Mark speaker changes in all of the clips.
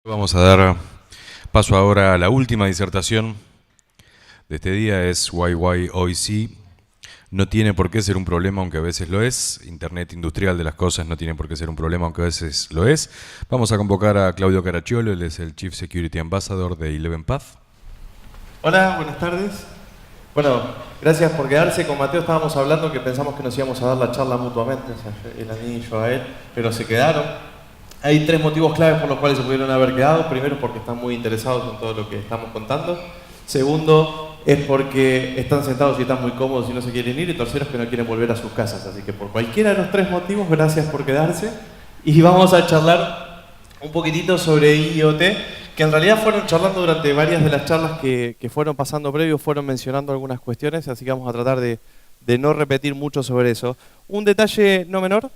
Speaker 1: Vamos a dar paso ahora a la última disertación de este día, es YYOIC. No tiene por qué ser un problema, aunque a veces lo es. Internet industrial de las cosas no tiene por qué ser un problema, aunque a veces lo es. Vamos a convocar a Claudio Caracciolo, él es el Chief Security Ambassador de 11path.
Speaker 2: Hola, buenas tardes. Bueno, gracias por quedarse. Con Mateo estábamos hablando que pensamos que nos íbamos a dar la charla mutuamente, o sea, él a mí y yo a él, pero se quedaron. Hay tres motivos claves por los cuales se pudieron haber quedado. Primero, porque están muy interesados en todo lo que estamos contando. Segundo, es porque están sentados y están muy cómodos y no se quieren ir. Y tercero, es que no quieren volver a sus casas. Así que por cualquiera de los tres motivos, gracias por quedarse. Y vamos a charlar un poquitito sobre IoT, que en realidad fueron charlando durante varias de las charlas que fueron pasando previos, fueron mencionando algunas cuestiones, así que vamos a tratar de no repetir mucho sobre eso. Un detalle no menor,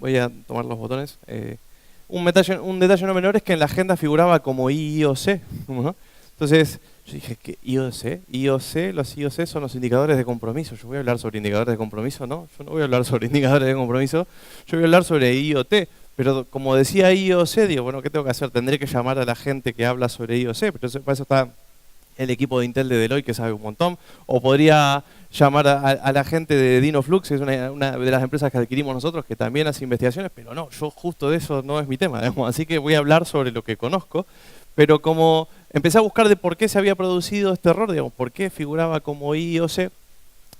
Speaker 2: voy a tomar los botones, un detalle no menor es que en la agenda figuraba como IOC, ¿no? Entonces yo dije, ¿qué IOC? Los IOC son los indicadores de compromiso. Yo voy a hablar sobre indicadores de compromiso, no, yo no voy a hablar sobre indicadores de compromiso, yo voy a hablar sobre IoT. Pero como decía IOC, digo, bueno, ¿qué tengo que hacer? Tendré que llamar a la gente que habla sobre IOC, pero para eso está el equipo de Intel de Deloitte que sabe un montón, o podría llamar a la gente de Dynaflux, que es una de las empresas que adquirimos nosotros, que también hace investigaciones, pero no, yo justo de eso no es mi tema, digamos, así que voy a hablar sobre lo que conozco, pero como empecé a buscar de por qué se había producido este error, digamos, por qué figuraba como IOC,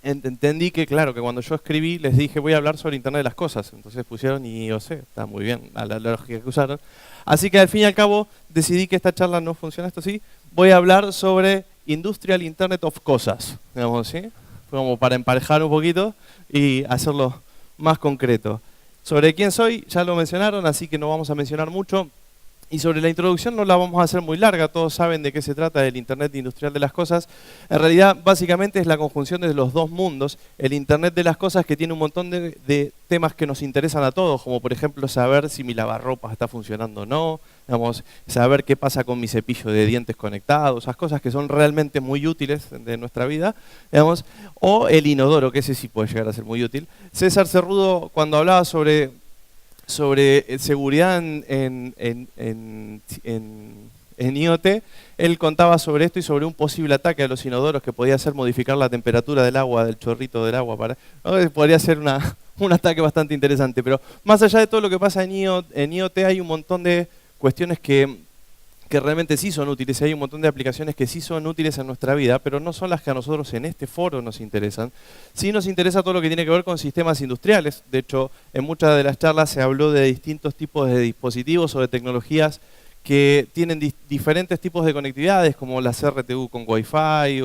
Speaker 2: entendí que, claro, que cuando yo escribí les dije voy a hablar sobre Internet de las Cosas, entonces pusieron IOC, está muy bien, a la lógica que usaron. Así que al fin y al cabo decidí que esta charla no funciona esto así, voy a hablar sobre Industrial Internet of Cosas, digamos, ¿sí? Como para emparejar un poquito y hacerlo más concreto. Sobre quién soy, ya lo mencionaron, así que no vamos a mencionar mucho. Y sobre la introducción no la vamos a hacer muy larga, todos saben de qué se trata el Internet industrial de las cosas. En realidad, básicamente es la conjunción de los dos mundos. El Internet de las cosas que tiene un montón de temas que nos interesan a todos, como por ejemplo saber si mi lavarropas está funcionando o no, digamos, saber qué pasa con mi cepillo de dientes conectado, esas cosas que son realmente muy útiles de nuestra vida, digamos, o el inodoro, que ese sí puede llegar a ser muy útil. César Cerrudo, cuando hablaba sobre seguridad en IoT, él contaba sobre esto y sobre un posible ataque a los inodoros que podía ser modificar la temperatura del agua, del chorrito del agua. Podría ser un ataque bastante interesante, pero más allá de todo lo que pasa en IoT hay un montón de cuestiones que realmente sí son útiles, y hay un montón de aplicaciones que sí son útiles en nuestra vida, pero no son las que a nosotros en este foro nos interesan. Sí nos interesa todo lo que tiene que ver con sistemas industriales. De hecho, en muchas de las charlas se habló de distintos tipos de dispositivos o de tecnologías que tienen diferentes tipos de conectividades, como las RTU con Wi-Fi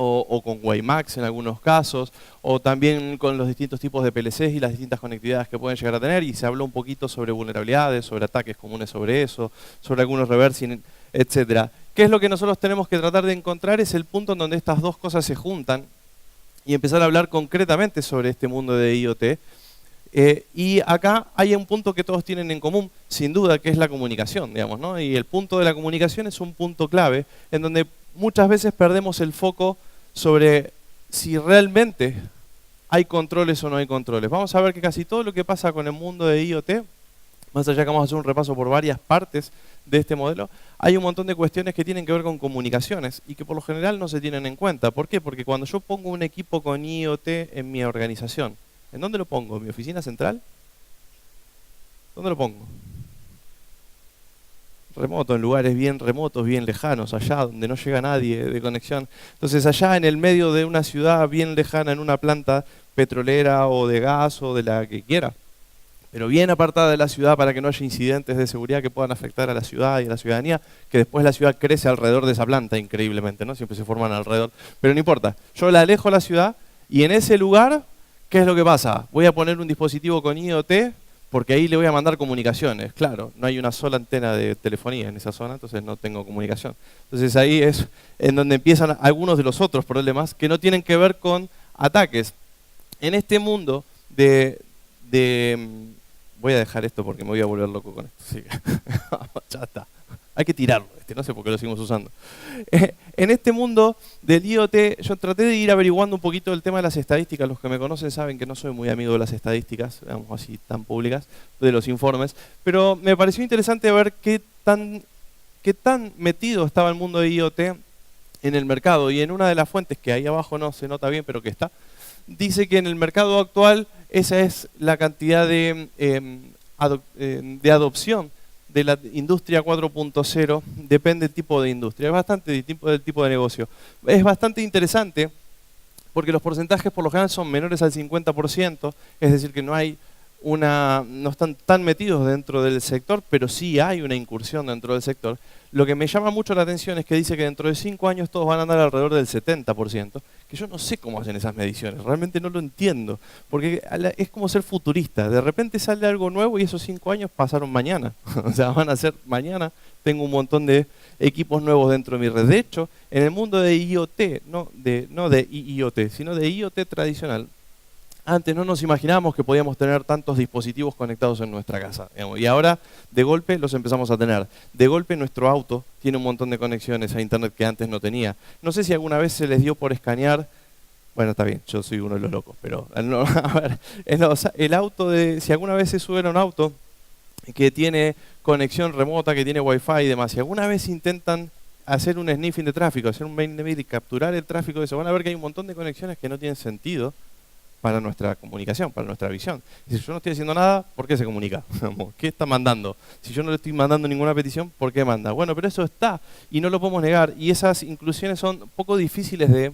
Speaker 2: o con WiMAX en algunos casos, o también con los distintos tipos de PLCs y las distintas conectividades que pueden llegar a tener, y se habló un poquito sobre vulnerabilidades, sobre ataques comunes sobre eso, sobre algunos reversing, etcétera. ¿Qué es lo que nosotros tenemos que tratar de encontrar? Es el punto en donde estas dos cosas se juntan y empezar a hablar concretamente sobre este mundo de IoT. Y acá hay un punto que todos tienen en común, sin duda, que es la comunicación, digamos, ¿no? Y el punto de la comunicación es un punto clave, en donde muchas veces perdemos el foco sobre si realmente hay controles o no hay controles. Vamos a ver que casi todo lo que pasa con el mundo de IoT, más allá que vamos a hacer un repaso por varias partes de este modelo, hay un montón de cuestiones que tienen que ver con comunicaciones y que por lo general no se tienen en cuenta. ¿Por qué? Porque cuando yo pongo un equipo con IoT en mi organización, ¿en dónde lo pongo? ¿En mi oficina central? ¿Dónde lo pongo? Remoto, en lugares bien remotos, bien lejanos, allá donde no llega nadie de conexión. Entonces allá en el medio de una ciudad bien lejana, en una planta petrolera o de gas o de la que quiera, pero bien apartada de la ciudad para que no haya incidentes de seguridad que puedan afectar a la ciudad y a la ciudadanía, que después la ciudad crece alrededor de esa planta, increíblemente, ¿no? Siempre se forman alrededor. Pero no importa, yo la alejo a la ciudad y en ese lugar, ¿qué es lo que pasa? Voy a poner un dispositivo con IoT porque ahí le voy a mandar comunicaciones. Claro, no hay una sola antena de telefonía en esa zona, entonces no tengo comunicación. Entonces ahí es en donde empiezan algunos de los otros problemas que no tienen que ver con ataques. En este mundo voy a dejar esto porque me voy a volver loco con esto. Sí. Ya está. hay que tirarlo, no sé por qué lo seguimos usando. En este mundo del IoT, yo traté de ir averiguando un poquito el tema de las estadísticas. Los que me conocen saben que no soy muy amigo de las estadísticas, digamos así, tan públicas, de los informes, pero me pareció interesante ver qué tan metido estaba el mundo de IoT en el mercado. Y en una de las fuentes, que ahí abajo no se nota bien, pero que está, dice que en el mercado actual esa es la cantidad de adopción de la industria 4.0, depende del tipo de industria, es bastante del tipo de negocio. Es bastante interesante porque los porcentajes por lo general son menores al 50%, es decir que no están tan metidos dentro del sector, pero sí hay una incursión dentro del sector. Lo que me llama mucho la atención es que dice que dentro de 5 años todos van a andar alrededor del 70%, que yo no sé cómo hacen esas mediciones, realmente no lo entiendo, porque es como ser futurista, de repente sale algo nuevo y esos 5 años pasaron mañana, o sea, van a ser mañana, tengo un montón de equipos nuevos dentro de mi red. De hecho, en el mundo de IoT, no de IoT, sino de IoT tradicional, antes no nos imaginábamos que podíamos tener tantos dispositivos conectados en nuestra casa, digamos, y ahora de golpe los empezamos a tener. De golpe nuestro auto tiene un montón de conexiones a internet que antes no tenía. No sé si alguna vez se les dio por escanear, bueno, está bien, yo soy uno de los locos, pero no, a ver, el auto si alguna vez se suben a un auto que tiene conexión remota, que tiene wifi y demás, si alguna vez intentan hacer un sniffing de tráfico, hacer un mainnet y capturar el tráfico de eso, van a ver que hay un montón de conexiones que no tienen sentido para nuestra comunicación, para nuestra visión. Y si yo no estoy haciendo nada, ¿por qué se comunica? ¿Qué está mandando? Si yo no le estoy mandando ninguna petición, ¿por qué manda? Bueno, pero eso está y no lo podemos negar. Y esas inclusiones son un poco difíciles de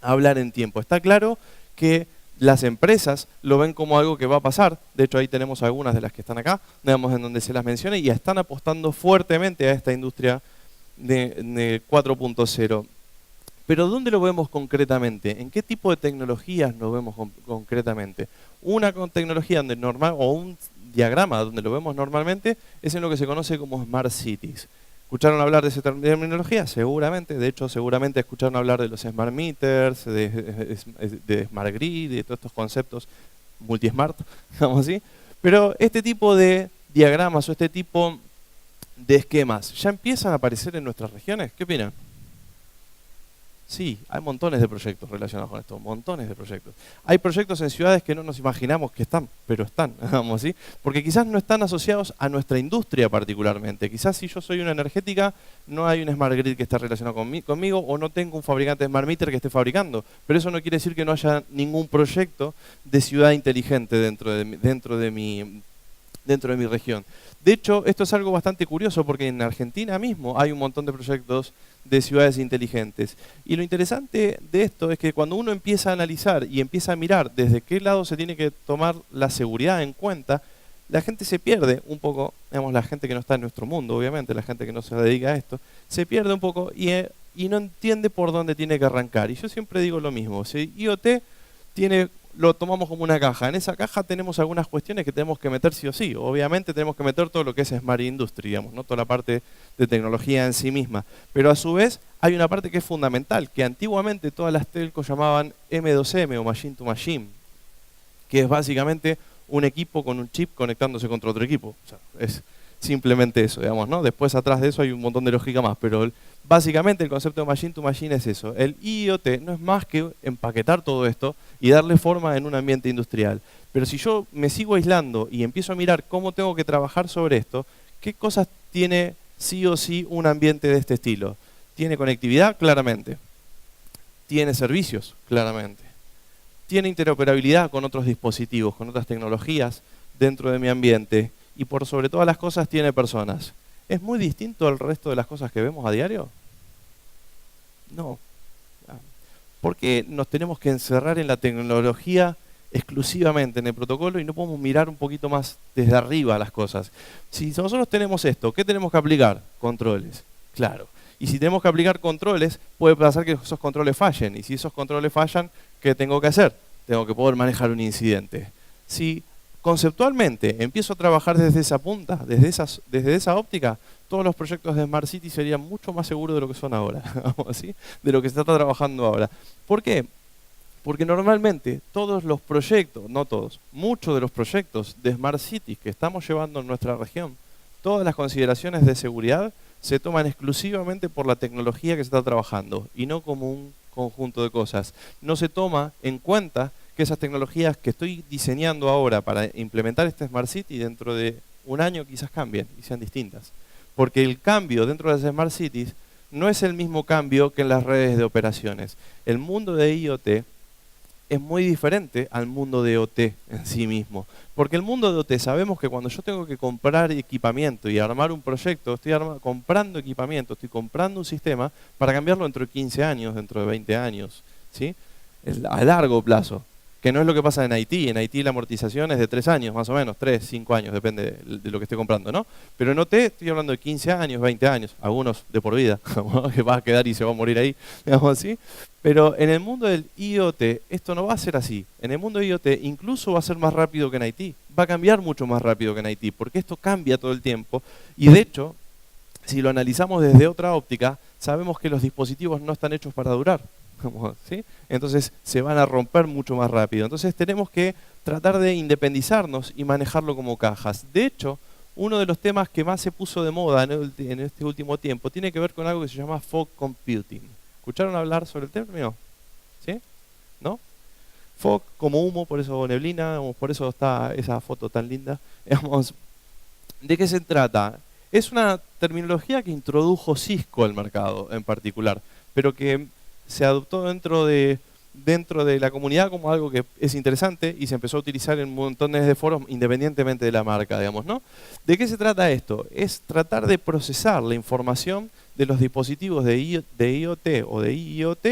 Speaker 2: hablar en tiempo. Está claro que las empresas lo ven como algo que va a pasar. De hecho, ahí tenemos algunas de las que están acá, digamos, en donde se las menciona y están apostando fuertemente a esta industria de 4.0. Pero ¿dónde lo vemos concretamente? ¿En qué tipo de tecnologías lo vemos concretamente? Una tecnología donde o un diagrama donde lo vemos normalmente es en lo que se conoce como Smart Cities. ¿Escucharon hablar de esa terminología? Seguramente. De hecho, seguramente escucharon hablar de los Smart Meters, de Smart Grid, de todos estos conceptos multi-smart, digamos así. Pero este tipo de diagramas o este tipo de esquemas ya empiezan a aparecer en nuestras regiones. ¿Qué opinan? Sí, hay montones de proyectos relacionados con esto, montones de proyectos. Hay proyectos en ciudades que no nos imaginamos que están, pero están, digamos así, porque quizás no están asociados a nuestra industria particularmente. Quizás si yo soy una energética, no hay un Smart Grid que esté relacionado conmigo o no tengo un fabricante de Smart Meter que esté fabricando. Pero eso no quiere decir que no haya ningún proyecto de ciudad inteligente dentro de mi región. De hecho, esto es algo bastante curioso porque en Argentina mismo hay un montón de proyectos de ciudades inteligentes. Y lo interesante de esto es que cuando uno empieza a analizar y empieza a mirar desde qué lado se tiene que tomar la seguridad en cuenta, la gente se pierde un poco, digamos, la gente que no está en nuestro mundo, obviamente, la gente que no se dedica a esto, se pierde un poco y no entiende por dónde tiene que arrancar. Y yo siempre digo lo mismo, si IoT lo tomamos como una caja. En esa caja tenemos algunas cuestiones que tenemos que meter sí o sí. Obviamente tenemos que meter todo lo que es Smart Industry, digamos, ¿no? Toda la parte de tecnología en sí misma. Pero a su vez hay una parte que es fundamental, que antiguamente todas las telcos llamaban M2M o Machine to Machine, que es básicamente un equipo con un chip conectándose contra otro equipo. O sea, es simplemente eso, digamos, ¿no? Después atrás de eso hay un montón de lógica más, pero básicamente el concepto de Machine to Machine es eso. El IoT no es más que empaquetar todo esto y darle forma en un ambiente industrial. Pero si yo me sigo aislando y empiezo a mirar cómo tengo que trabajar sobre esto, ¿qué cosas tiene sí o sí un ambiente de este estilo? Tiene conectividad, claramente. Tiene servicios, claramente. Tiene interoperabilidad con otros dispositivos, con otras tecnologías dentro de mi ambiente. Y por sobre todas las cosas tiene personas. ¿Es muy distinto al resto de las cosas que vemos a diario? No. Porque nos tenemos que encerrar en la tecnología exclusivamente, en el protocolo, y no podemos mirar un poquito más desde arriba las cosas. Si nosotros tenemos esto, ¿qué tenemos que aplicar? Controles. Claro. Y si tenemos que aplicar controles, puede pasar que esos controles fallen. Y si esos controles fallan, ¿qué tengo que hacer? Tengo que poder manejar un incidente. Si conceptualmente empiezo a trabajar desde esa punta, desde esa óptica, todos los proyectos de Smart City serían mucho más seguros de lo que son ahora, ¿sí? De lo que se está trabajando ahora. ¿Por qué? Porque normalmente todos los proyectos, no todos, muchos de los proyectos de Smart Cities que estamos llevando en nuestra región, todas las consideraciones de seguridad se toman exclusivamente por la tecnología que se está trabajando y no como un conjunto de cosas. No se toma en cuenta que esas tecnologías que estoy diseñando ahora para implementar este Smart City dentro de un año quizás cambien y sean distintas. Porque el cambio dentro de las Smart Cities no es el mismo cambio que en las redes de operaciones. El mundo de IoT es muy diferente al mundo de OT en sí mismo. Porque el mundo de OT sabemos que cuando yo tengo que comprar equipamiento y armar un proyecto, estoy comprando equipamiento, estoy comprando un sistema para cambiarlo dentro de 15 años, dentro de 20 años, ¿sí? A largo plazo. Que no es lo que pasa en Haití. En Haití la amortización es de 3 años, más o menos, 3, 5 años, depende de lo que esté comprando, ¿no? Pero en OT estoy hablando de 15 años, 20 años, algunos de por vida, que va a quedar y se va a morir ahí, digamos así. Pero en el mundo del IoT esto no va a ser así. En el mundo del IoT incluso va a ser más rápido que en Haití. Va a cambiar mucho más rápido que en Haití, porque esto cambia todo el tiempo. Y de hecho, si lo analizamos desde otra óptica, sabemos que los dispositivos no están hechos para durar. ¿Sí? Entonces se van a romper mucho más rápido. Entonces tenemos que tratar de independizarnos y manejarlo como cajas. De hecho, uno de los temas que más se puso de moda en este último tiempo tiene que ver con algo que se llama fog computing. ¿Escucharon hablar sobre el término? ¿Sí? ¿No? Fog como humo, por eso neblina, por eso está esa foto tan linda. ¿De qué se trata? Es una terminología que introdujo Cisco al mercado en particular, pero que se adoptó dentro de la comunidad como algo que es interesante y se empezó a utilizar en montones de foros independientemente de la marca, digamos, ¿no? ¿De qué se trata esto? Es tratar de procesar la información de los dispositivos de IoT o de IoT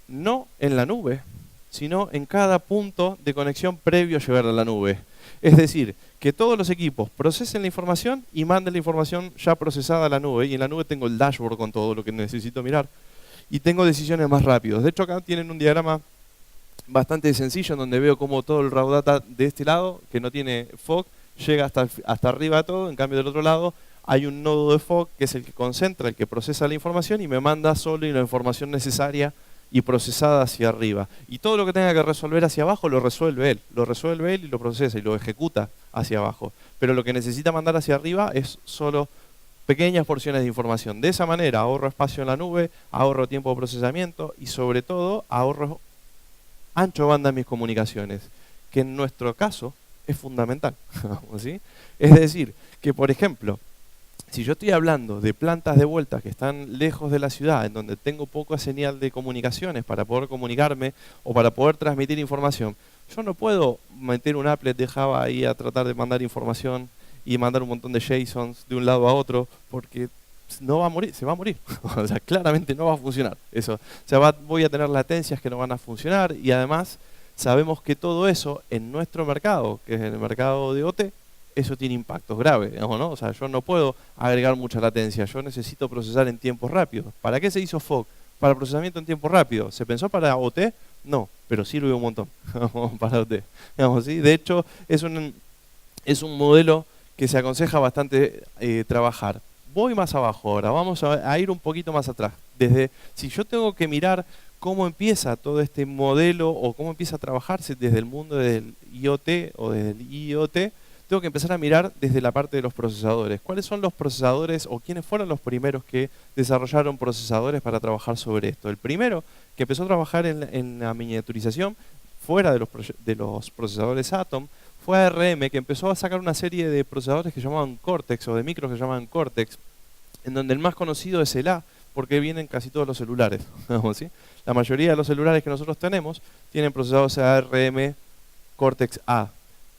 Speaker 2: no en la nube, sino en cada punto de conexión previo a llegar a la nube. Es decir, que todos los equipos procesen la información y manden la información ya procesada a la nube, y en la nube tengo el dashboard con todo lo que necesito mirar. Y tengo decisiones más rápidas. De hecho, acá tienen un diagrama bastante sencillo en donde veo cómo todo el raw data de este lado, que no tiene fog, llega hasta arriba todo. En cambio, del otro lado hay un nodo de fog que es el que concentra, el que procesa la información y me manda solo la información necesaria y procesada hacia arriba. Y todo lo que tenga que resolver hacia abajo lo resuelve él. Lo resuelve él y lo procesa y lo ejecuta hacia abajo. Pero lo que necesita mandar hacia arriba es solo pequeñas porciones de información. De esa manera ahorro espacio en la nube, ahorro tiempo de procesamiento y sobre todo ahorro ancho de banda en mis comunicaciones, que en nuestro caso es fundamental. ¿Sí? Es decir, que por ejemplo, si yo estoy hablando de plantas de vuelta que están lejos de la ciudad, en donde tengo poca señal de comunicaciones para poder comunicarme o para poder transmitir información, yo no puedo meter un applet de Java ahí a tratar de mandar información y mandar un montón de JSONs de un lado a otro, porque no va a morir, se va a morir. O sea, claramente no va a funcionar eso. O sea, voy a tener latencias que no van a funcionar, y además sabemos que todo eso en nuestro mercado, que es en el mercado de OT, eso tiene impactos graves, digamos, ¿no? O sea, yo no puedo agregar mucha latencia, yo necesito procesar en tiempos rápidos. ¿Para qué se hizo FOG? Para procesamiento en tiempo rápido. ¿Se pensó para OT? No, pero sirve un montón para OT. Digamos, ¿sí? De hecho, es un modelo que se aconseja bastante trabajar. Voy más abajo ahora, vamos a ir un poquito más atrás. Si yo tengo que mirar cómo empieza todo este modelo o cómo empieza a trabajarse desde el mundo del IoT o desde el IoT, tengo que empezar a mirar desde la parte de los procesadores. ¿Cuáles son los procesadores o quiénes fueron los primeros que desarrollaron procesadores para trabajar sobre esto? El primero que empezó a trabajar en la miniaturización fuera de los procesadores Atom fue ARM, que empezó a sacar una serie de procesadores que llamaban Cortex o de micros que llamaban Cortex, en donde el más conocido es el A, porque vienen casi todos los celulares. ¿Sí? La mayoría de los celulares que nosotros tenemos tienen procesadores ARM Cortex A.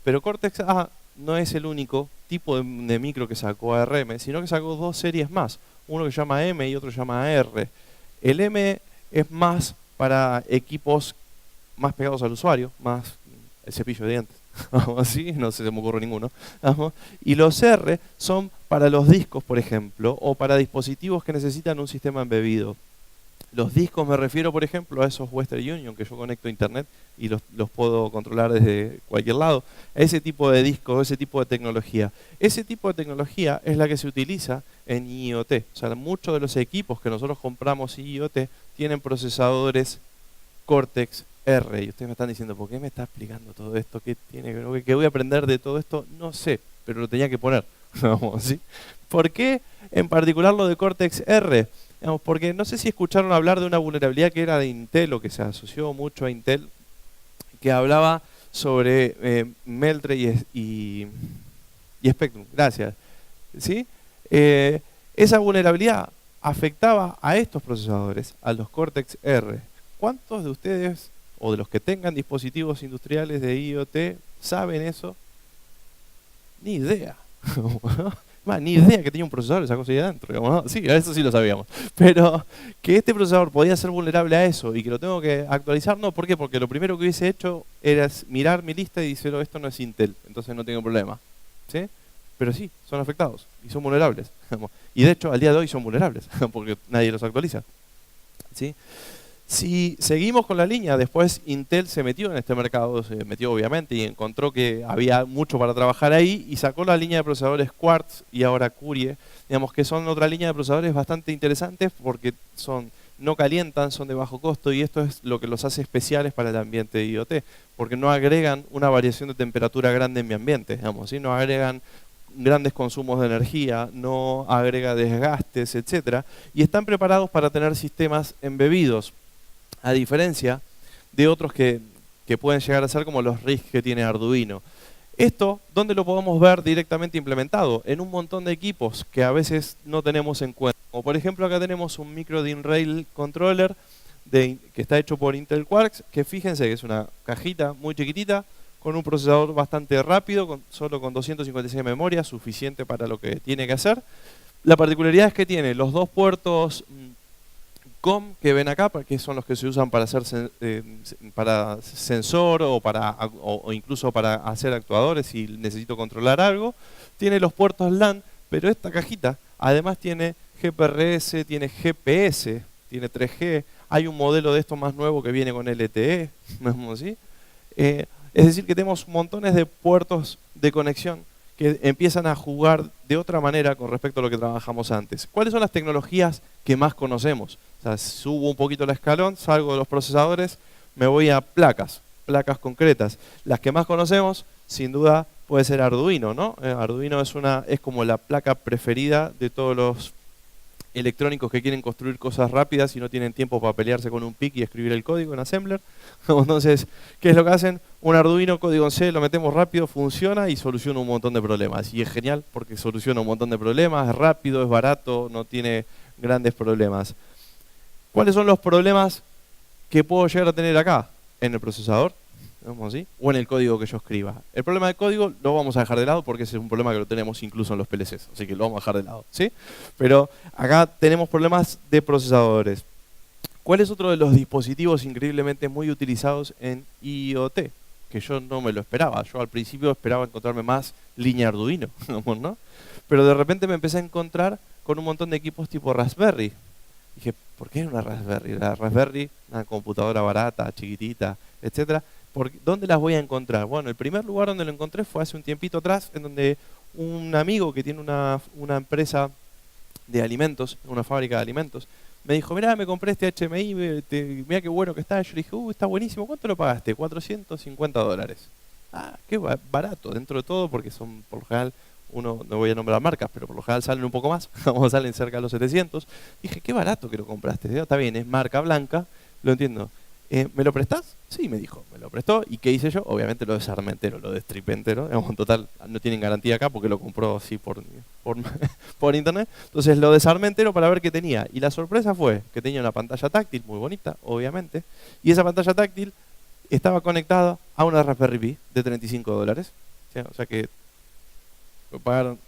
Speaker 2: Pero Cortex A no es el único tipo de micro que sacó ARM, sino que sacó dos series más. Uno que se llama M y otro que se llama R. El M es más para equipos más pegados al usuario, más el cepillo de dientes. Así, no se me ocurre ninguno. Y los R son para los discos, por ejemplo, o para dispositivos que necesitan un sistema embebido. Los discos me refiero, por ejemplo, a esos Western Union que yo conecto a internet y los puedo controlar desde cualquier lado. Ese tipo de discos, ese tipo de tecnología. Ese tipo de tecnología es la que se utiliza en IoT. O sea, muchos de los equipos que nosotros compramos IoT tienen procesadores Cortex R. Y ustedes me están diciendo, ¿por qué me está explicando todo esto? ¿Qué voy a aprender de todo esto? No sé, pero lo tenía que poner. Vamos, ¿sí? ¿Por qué en particular lo de Cortex-R? Porque no sé si escucharon hablar de una vulnerabilidad que era de Intel o que se asoció mucho a Intel, que hablaba sobre Meltre y Spectrum. Gracias. ¿Sí? Esa vulnerabilidad afectaba a estos procesadores, a los Cortex-R. ¿Cuántos de ustedes, o de los que tengan dispositivos industriales de IoT, saben eso? Ni idea. Ni idea que tenía un procesador esa cosa ahí adentro. Digamos, ¿no? Sí, eso sí lo sabíamos. Pero que este procesador podía ser vulnerable a eso y que lo tengo que actualizar, no. ¿Por qué? Porque lo primero que hubiese hecho era mirar mi lista y decir, esto no es Intel, entonces no tengo problema. ¿Sí? Pero sí, son afectados y son vulnerables. Y de hecho, al día de hoy son vulnerables, porque nadie los actualiza. ¿Sí? Si seguimos con la línea, después Intel se metió en este mercado, se metió obviamente y encontró que había mucho para trabajar ahí y sacó la línea de procesadores Quartz y ahora Curie, digamos que son otra línea de procesadores bastante interesantes porque no calientan, son de bajo costo y esto es lo que los hace especiales para el ambiente de IoT, porque no agregan una variación de temperatura grande en mi ambiente, digamos, ¿sí? No agregan grandes consumos de energía, no agrega desgastes, etcétera, y están preparados para tener sistemas embebidos. A diferencia de otros que pueden llegar a ser como los RISC que tiene Arduino. Esto, ¿dónde lo podemos ver directamente implementado? En un montón de equipos que a veces no tenemos en cuenta. Como por ejemplo acá tenemos un micro DIN Rail controller que está hecho por Intel Quarks, que fíjense que es una cajita muy chiquitita, con un procesador bastante rápido, solo con 256 de memoria, suficiente para lo que tiene que hacer. La particularidad es que tiene los dos puertos COM que ven acá, que son los que se usan para hacer para sensor o incluso para hacer actuadores si necesito controlar algo. Tiene los puertos LAN, pero esta cajita además tiene GPRS, tiene GPS, tiene 3G. Hay un modelo de esto más nuevo que viene con LTE, ¿no? ¿Sí? Es decir, que tenemos montones de puertos de conexión que empiezan a jugar de otra manera con respecto a lo que trabajamos antes. ¿Cuáles son las tecnologías que más conocemos? O sea, subo un poquito el escalón, salgo de los procesadores, me voy a placas concretas. Las que más conocemos, sin duda, puede ser Arduino, ¿no? Arduino es como la placa preferida de todos los electrónicos que quieren construir cosas rápidas y no tienen tiempo para pelearse con un PIC y escribir el código en Assembler. Entonces, ¿qué es lo que hacen? Un Arduino, código en C, lo metemos rápido, funciona y soluciona un montón de problemas. Y es genial porque soluciona un montón de problemas, es rápido, es barato, no tiene grandes problemas. ¿Cuáles son los problemas que puedo llegar a tener acá? En el procesador, ¿sí? O en el código que yo escriba. El problema de código lo vamos a dejar de lado porque ese es un problema que lo tenemos incluso en los PLCs, así que lo vamos a dejar de lado, ¿sí? Pero acá tenemos problemas de procesadores. ¿Cuál es otro de los dispositivos increíblemente muy utilizados en IoT? Que yo no me lo esperaba. Yo al principio esperaba encontrarme más línea Arduino, ¿no? Pero de repente me empecé a encontrar con un montón de equipos tipo Raspberry. Dije, ¿por qué una Raspberry? La Raspberry, una computadora barata, chiquitita, etcétera. ¿Dónde las voy a encontrar? Bueno, el primer lugar donde lo encontré fue hace un tiempito atrás, en donde un amigo que tiene una empresa de alimentos, una fábrica de alimentos, me dijo, mirá, me compré este HMI, mirá qué bueno que está. Yo le dije, está buenísimo, ¿cuánto lo pagaste? $450. Ah, qué barato, dentro de todo, porque son, por lo general, no voy a nombrar marcas, pero por lo general salen un poco más, salen cerca de los 700. Dije, qué barato que lo compraste. Está bien, es marca blanca, lo entiendo. ¿Me lo prestás? Sí, me dijo, me lo prestó. ¿Y qué hice yo? Obviamente lo desarmé entero, lo destripé entero. En total, no tienen garantía acá porque lo compró así por internet. Entonces lo desarmé entero para ver qué tenía. Y la sorpresa fue que tenía una pantalla táctil muy bonita, obviamente. Y esa pantalla táctil estaba conectada a una Raspberry Pi de $35. O sea que me pagaron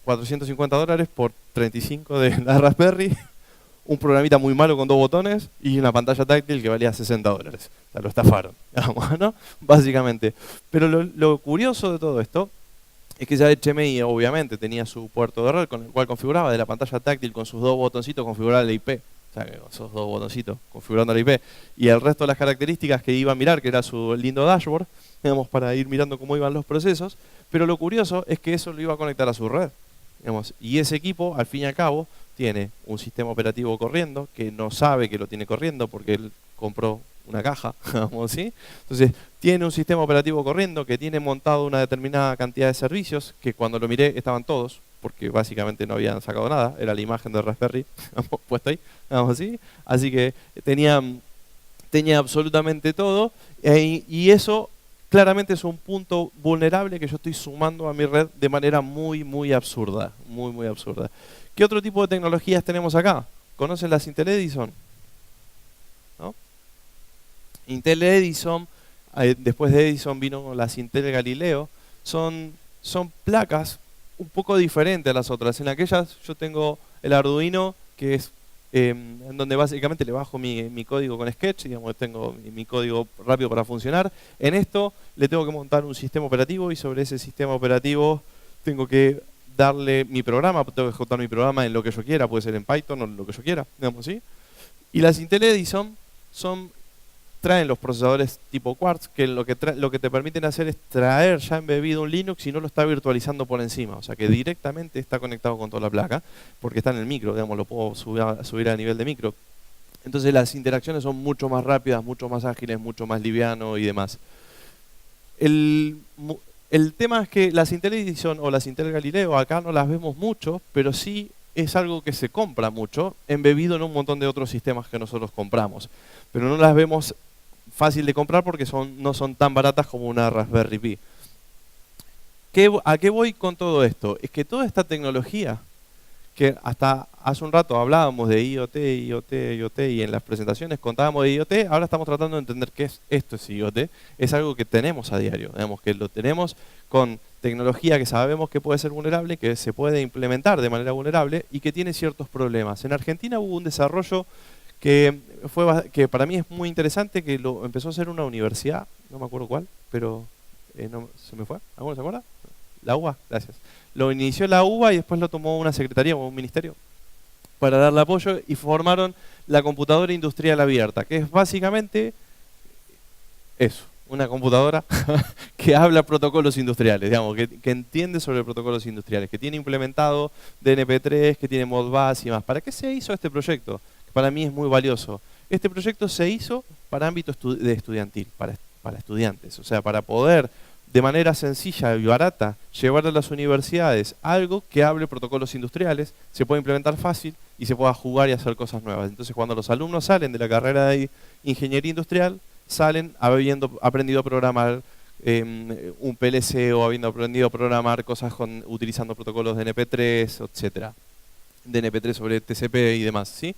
Speaker 2: $450 por 35 de la Raspberry. Un programita muy malo con 2 botones y una pantalla táctil que valía $60. O sea, lo estafaron, digamos, ¿no? Básicamente. Pero lo curioso de todo esto es que ya HMI obviamente tenía su puerto de red con el cual configuraba de la pantalla táctil con sus 2 botoncitos configurar la IP. O sea, con esos 2 botoncitos configurando la IP. Y el resto de las características que iba a mirar, que era su lindo dashboard, digamos, para ir mirando cómo iban los procesos. Pero lo curioso es que eso lo iba a conectar a su red. Digamos, y ese equipo, al fin y al cabo, tiene un sistema operativo corriendo que no sabe que lo tiene corriendo porque él compró una caja, digamos, ¿sí? Entonces, tiene un sistema operativo corriendo que tiene montado una determinada cantidad de servicios que cuando lo miré estaban todos, porque básicamente no habían sacado nada, era la imagen de Raspberry puesta ahí, digamos así. Así que tenía absolutamente todo, y eso claramente es un punto vulnerable que yo estoy sumando a mi red de manera muy, muy absurda, muy, muy absurda. ¿Qué otro tipo de tecnologías tenemos acá? ¿Conocen las Intel Edison? ¿No? Intel Edison, después de Edison vino las Intel Galileo, son placas un poco diferentes a las otras. En aquellas yo tengo el Arduino, que es en donde básicamente le bajo mi código con Sketch, digamos, tengo mi código rápido para funcionar. En esto le tengo que montar un sistema operativo, y sobre ese sistema operativo tengo que darle mi programa, tengo que ejecutar mi programa en lo que yo quiera, puede ser en Python o en lo que yo quiera, digamos, ¿sí? Y las Intel Edison traen los procesadores tipo Quartz, que lo que te permiten hacer es traer ya embebido un Linux y no lo está virtualizando por encima. O sea que directamente está conectado con toda la placa, porque está en el micro, digamos, lo puedo subir a nivel de micro. Entonces las interacciones son mucho más rápidas, mucho más ágiles, mucho más liviano y demás. El tema es que las Intel Edison o las Intel Galileo acá no las vemos mucho, pero sí es algo que se compra mucho, embebido en un montón de otros sistemas que nosotros compramos. Pero no las vemos fácil de comprar porque no son tan baratas como una Raspberry Pi. ¿A qué voy con todo esto? Es que toda esta tecnología, que hasta hace un rato hablábamos de IoT, y en las presentaciones contábamos de IoT, ahora estamos tratando de entender qué es esto, es IoT. Es algo que tenemos a diario, digamos, que lo tenemos con tecnología que sabemos que puede ser vulnerable, que se puede implementar de manera vulnerable y que tiene ciertos problemas. En Argentina hubo un desarrollo que para mí es muy interesante, que lo empezó a hacer una universidad, no me acuerdo cuál, pero se me fue. ¿Alguno se acuerda? La UBA, gracias. Lo inició la UBA y después lo tomó una secretaría o un ministerio para darle apoyo, y formaron la computadora industrial abierta, que es básicamente eso, una computadora que habla protocolos industriales, digamos, que entiende sobre protocolos industriales, que tiene implementado DNP3, que tiene Modbus y más. ¿Para qué se hizo este proyecto? Para mí es muy valioso. Este proyecto se hizo para ámbito estudiantil, para estudiantes, o sea, para poder de manera sencilla y barata llevar a las universidades algo que hable protocolos industriales, se puede implementar fácil y se pueda jugar y hacer cosas nuevas. Entonces, cuando los alumnos salen de la carrera de ingeniería industrial, salen habiendo aprendido a programar un PLC, o habiendo aprendido a programar cosas utilizando protocolos de DNP3, etcétera, DNP3 sobre TCP y demás, ¿sí?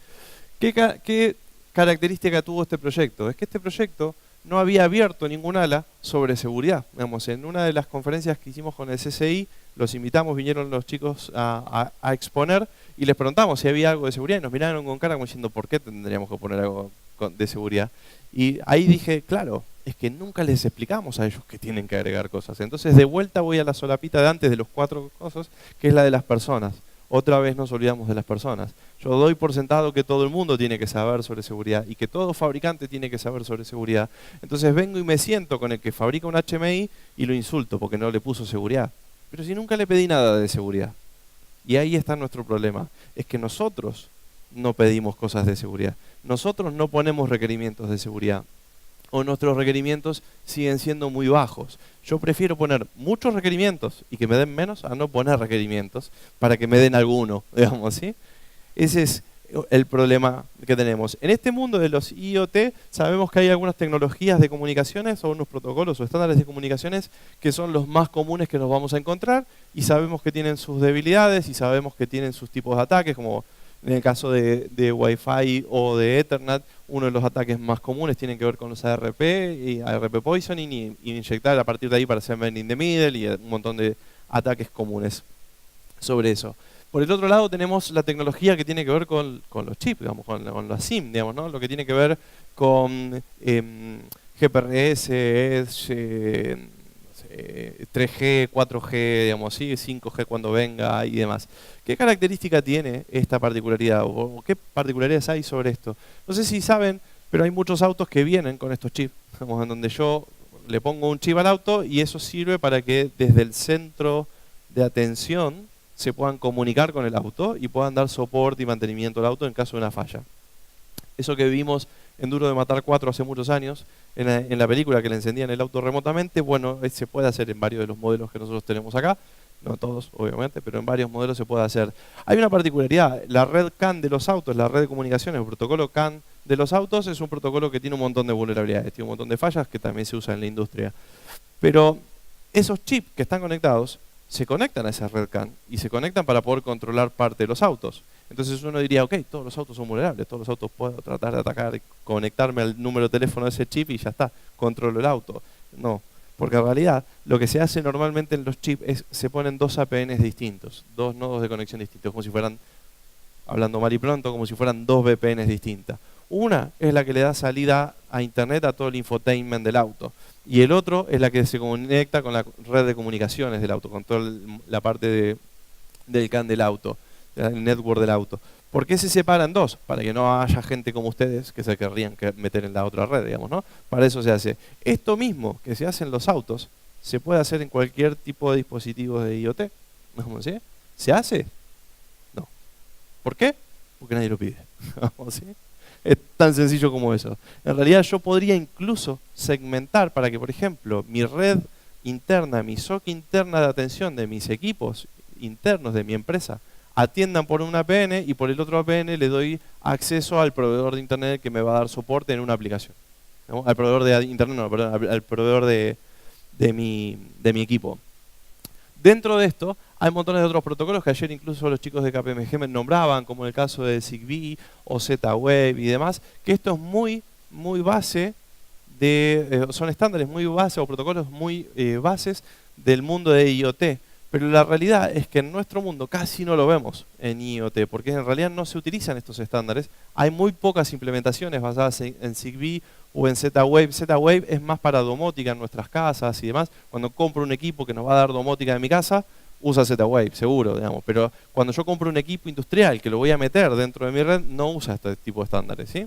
Speaker 2: ¿Qué característica tuvo este proyecto? Es que este proyecto no había abierto ningún ala sobre seguridad. Digamos, en una de las conferencias que hicimos con el CCI, los invitamos, vinieron los chicos a exponer, y les preguntamos si había algo de seguridad, y nos miraron con cara como diciendo, ¿por qué tendríamos que poner algo de seguridad? Y ahí dije, claro, es que nunca les explicamos a ellos que tienen que agregar cosas. Entonces, de vuelta voy a la solapita de antes de los 4 cosas, que es la de las personas. Otra vez nos olvidamos de las personas. Yo doy por sentado que todo el mundo tiene que saber sobre seguridad y que todo fabricante tiene que saber sobre seguridad. Entonces vengo y me siento con el que fabrica un HMI y lo insulto porque no le puso seguridad. Pero si nunca le pedí nada de seguridad. Y ahí está nuestro problema. Es que nosotros no pedimos cosas de seguridad. Nosotros no ponemos requerimientos de seguridad. O nuestros requerimientos siguen siendo muy bajos. Yo prefiero poner muchos requerimientos y que me den menos a no poner requerimientos para que me den alguno, digamos, ¿sí? Ese es el problema que tenemos. En este mundo de los IoT sabemos que hay algunas tecnologías de comunicaciones o unos protocolos o estándares de comunicaciones que son los más comunes que nos vamos a encontrar, y sabemos que tienen sus debilidades y sabemos que tienen sus tipos de ataques, como en el caso de Wi-Fi o de Ethernet. Uno de los ataques más comunes tienen que ver con los ARP y ARP poisoning, y inyectar a partir de ahí para hacer man in the middle, y un montón de ataques comunes sobre eso. Por el otro lado tenemos la tecnología que tiene que ver con los chips, digamos, con la SIM, digamos, ¿no? Lo que tiene que ver con GPRS, 3G, 4G, digamos, ¿sí? 5G cuando venga y demás. ¿Qué característica tiene esta particularidad? ¿O qué particularidades hay sobre esto? No sé si saben, pero hay muchos autos que vienen con estos chips, digamos, en donde yo le pongo un chip al auto y eso sirve para que desde el centro de atención se puedan comunicar con el auto y puedan dar soporte y mantenimiento al auto en caso de una falla. Eso que vimos en Duro de Matar 4 hace muchos años, en la película que le encendían el auto remotamente, bueno, se puede hacer en varios de los modelos que nosotros tenemos acá. No todos, obviamente, pero en varios modelos se puede hacer. Hay una particularidad, la red CAN de los autos, la red de comunicaciones, el protocolo CAN de los autos es un protocolo que tiene un montón de vulnerabilidades, tiene un montón de fallas que también se usa en la industria. Pero esos chips que están conectados se conectan a esa red CAN y se conectan para poder controlar parte de los autos. Entonces uno diría, ok, todos los autos son vulnerables, todos los autos puedo tratar de atacar, conectarme al número de teléfono de ese chip y ya está, controlo el auto. No, porque en realidad lo que se hace normalmente en los chips es se ponen dos APNs distintos, dos nodos de conexión distintos, como si fueran, hablando mal y pronto, como si fueran dos VPNs distintas. Una es la que le da salida a internet a todo el infotainment del auto. Y el otro es la que se conecta con la red de comunicaciones del auto, con toda la parte del CAN del auto, del network del auto. ¿Por qué se separan dos? Para que no haya gente como ustedes que se querrían meter en la otra red, digamos, ¿no? Para eso se hace. Esto mismo que se hace en los autos, se puede hacer en cualquier tipo de dispositivos de IoT. ¿Sí? ¿Se hace? No. ¿Por qué? Porque nadie lo pide. ¿Sí? Es tan sencillo como eso. En realidad yo podría incluso segmentar para que, por ejemplo, mi red interna, mi SOC interna de atención de mis equipos internos de mi empresa, atiendan por una APN y por el otro APN le doy acceso al proveedor de internet que me va a dar soporte en una aplicación. ¿No? Al proveedor de internet, no, perdón, al proveedor de mi equipo. Dentro de esto hay montones de otros protocolos que ayer incluso los chicos de KPMG me nombraban, como en el caso de Zigbee o Z-Wave y demás, que esto es muy base son estándares muy base o protocolos muy bases del mundo de IoT. Pero la realidad es que en nuestro mundo casi no lo vemos en IoT, porque en realidad no se utilizan estos estándares. Hay muy pocas implementaciones basadas en Zigbee o en Z-Wave. Z-Wave es más para domótica en nuestras casas y demás. Cuando compro un equipo que nos va a dar domótica en mi casa, usa Z-Wave, seguro, digamos. Pero cuando yo compro un equipo industrial que lo voy a meter dentro de mi red, no usa este tipo de estándares, ¿sí?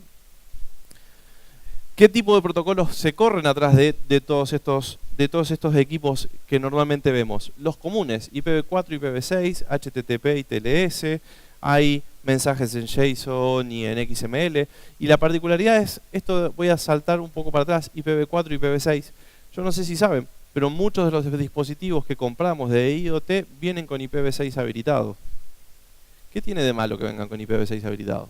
Speaker 2: ¿Qué tipo de protocolos se corren atrás de todos estos equipos que normalmente vemos? Los comunes, IPv4, IPv6, HTTP y TLS, hay mensajes en JSON y en XML, y la particularidad es, esto voy a saltar un poco para atrás, IPv4 y IPv6. Yo no sé si saben, pero muchos de los dispositivos que compramos de IoT vienen con IPv6 habilitado. ¿Qué tiene de malo que vengan con IPv6 habilitado?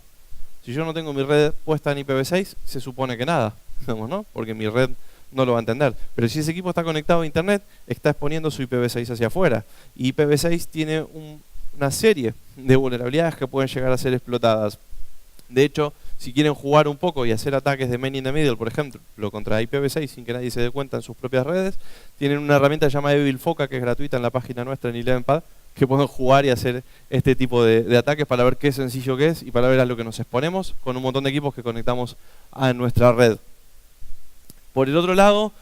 Speaker 2: Si yo no tengo mi red puesta en IPv6, se supone que nada, digamos, ¿no? Porque mi red no lo va a entender. Pero si ese equipo está conectado a internet, está exponiendo su IPv6 hacia afuera. Y IPv6 tiene una serie de vulnerabilidades que pueden llegar a ser explotadas. De hecho, si quieren jugar un poco y hacer ataques de man in the middle, por ejemplo, contra IPv6 sin que nadie se dé cuenta en sus propias redes, tienen una herramienta llamada Evil Foca que es gratuita en la página nuestra en Elevenpad, que pueden jugar y hacer este tipo de ataques para ver qué sencillo que es y para ver a lo que nos exponemos con un montón de equipos que conectamos a nuestra red. Por el otro lado,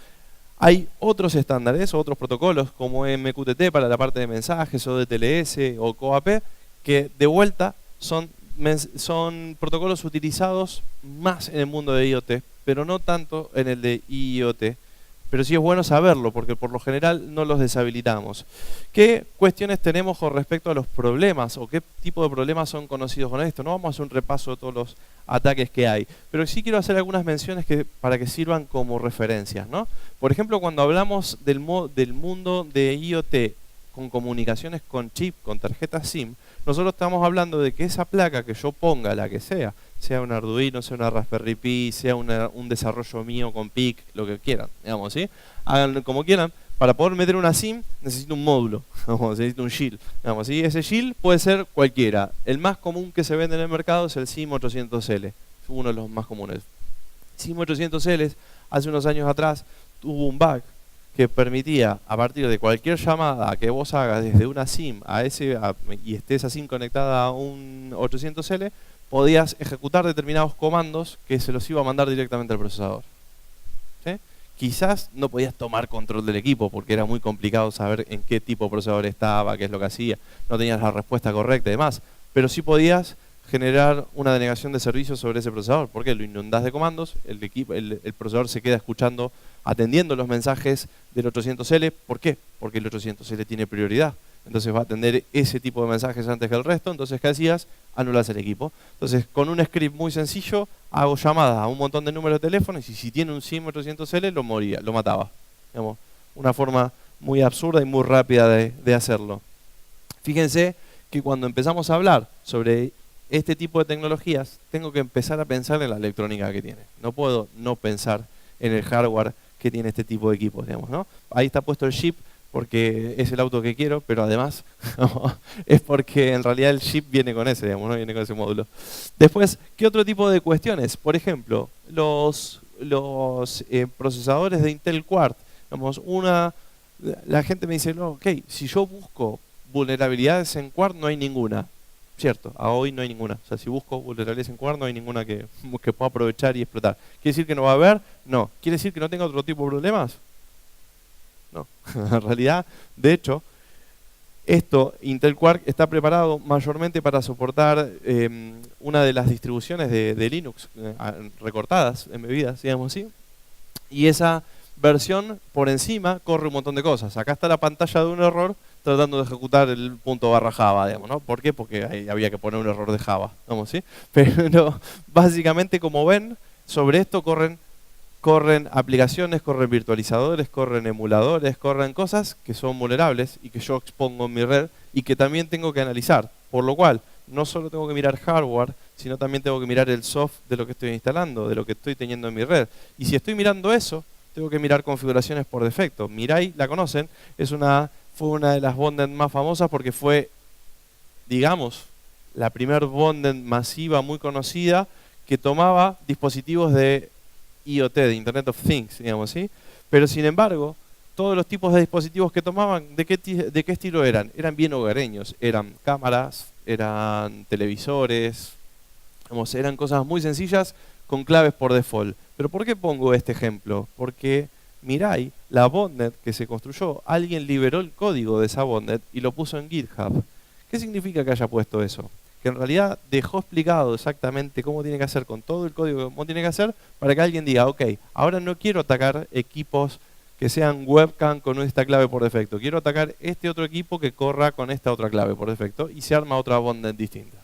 Speaker 2: hay otros estándares, otros protocolos como MQTT para la parte de mensajes o de TLS o CoAP, que de vuelta son protocolos utilizados más en el mundo de IoT, pero no tanto en el de IoT. Pero sí es bueno saberlo, porque por lo general no los deshabilitamos. ¿Qué cuestiones tenemos con respecto a los problemas o qué tipo de problemas son conocidos con esto? No vamos a hacer un repaso de todos los ataques que hay, pero sí quiero hacer algunas menciones para que sirvan como referencias, ¿no? Por ejemplo, cuando hablamos del mundo de IoT con comunicaciones con chip, con tarjeta SIM, nosotros estamos hablando de que esa placa que yo ponga, la que sea un Arduino, sea una Raspberry Pi, sea un desarrollo mío con PIC, lo que quieran, digamos, ¿sí? Hagan como quieran. Para poder meter una SIM necesito un módulo, necesito un shield, digamos, ¿sí? Ese shield puede ser cualquiera. El más común que se vende en el mercado es el SIM800L, uno de los más comunes. SIM800L hace unos años atrás tuvo un bug que permitía, a partir de cualquier llamada que vos hagas desde una SIM y esté esa SIM conectada a un 800L, podías ejecutar determinados comandos que se los iba a mandar directamente al procesador. ¿Sí? Quizás no podías tomar control del equipo porque era muy complicado saber en qué tipo de procesador estaba, qué es lo que hacía, no tenías la respuesta correcta y demás, pero sí podías generar una denegación de servicios sobre ese procesador. ¿Por qué? Lo inundás de comandos, el procesador se queda escuchando, atendiendo los mensajes del 800L. ¿Por qué? Porque el 800L tiene prioridad. Entonces va a atender ese tipo de mensajes antes que el resto. Entonces, ¿qué hacías? Anulás el equipo. Entonces, con un script muy sencillo, hago llamadas a un montón de números de teléfono y si tiene un SIM 800L, lo mataba. Digamos, una forma muy absurda y muy rápida de hacerlo. Fíjense que cuando empezamos a hablar sobre este tipo de tecnologías, tengo que empezar a pensar en la electrónica que tiene. No puedo no pensar en el hardware que tiene este tipo de equipos, digamos, ¿no? Ahí está puesto el chip porque es el auto que quiero, pero además es porque en realidad el chip viene con ese, digamos, ¿no? Viene con ese módulo. Después, ¿qué otro tipo de cuestiones? Por ejemplo, los procesadores de Intel Quad. Digamos, la gente me dice, no, ok, si yo busco vulnerabilidades en Quad no hay ninguna. Cierto, a hoy no hay ninguna. O sea, si busco vulnerabilidades en Quad no hay ninguna que pueda aprovechar y explotar. ¿Quiere decir que no va a haber? No. ¿Quiere decir que no tenga otro tipo de problemas? No. En realidad, de hecho, Intel Quark está preparado mayormente para soportar una de las distribuciones de Linux recortadas, embebidas, digamos así. Y esa versión por encima corre un montón de cosas. Acá está la pantalla de un error tratando de ejecutar el ./Java, digamos, ¿no? ¿Por qué? Porque ahí había que poner un error de Java, digamos, ¿sí? Pero básicamente, como ven, sobre esto corren aplicaciones, corren virtualizadores, corren emuladores, corren cosas que son vulnerables y que yo expongo en mi red y que también tengo que analizar. Por lo cual, no solo tengo que mirar hardware, sino también tengo que mirar el soft de lo que estoy instalando, de lo que estoy teniendo en mi red. Y si estoy mirando eso, tengo que mirar configuraciones por defecto. Mirai, la conocen, fue una de las bonded más famosas porque fue, digamos, la primer bonded masiva muy conocida que tomaba dispositivos de IoT, de Internet of Things, digamos, ¿sí? Pero sin embargo, todos los tipos de dispositivos que tomaban, ¿de qué estilo eran? Eran bien hogareños, eran cámaras, eran televisores, digamos, eran cosas muy sencillas con claves por default. ¿Pero por qué pongo este ejemplo? Porque Mirai, la bondnet que se construyó, alguien liberó el código de esa bondnet y lo puso en GitHub. ¿Qué significa que haya puesto eso? Que en realidad dejó explicado exactamente cómo tiene que hacer con todo el código, cómo tiene que hacer, para que alguien diga, ok, ahora no quiero atacar equipos que sean webcam con esta clave por defecto, quiero atacar este otro equipo que corra con esta otra clave por defecto, y se arma otra bondnet distinta.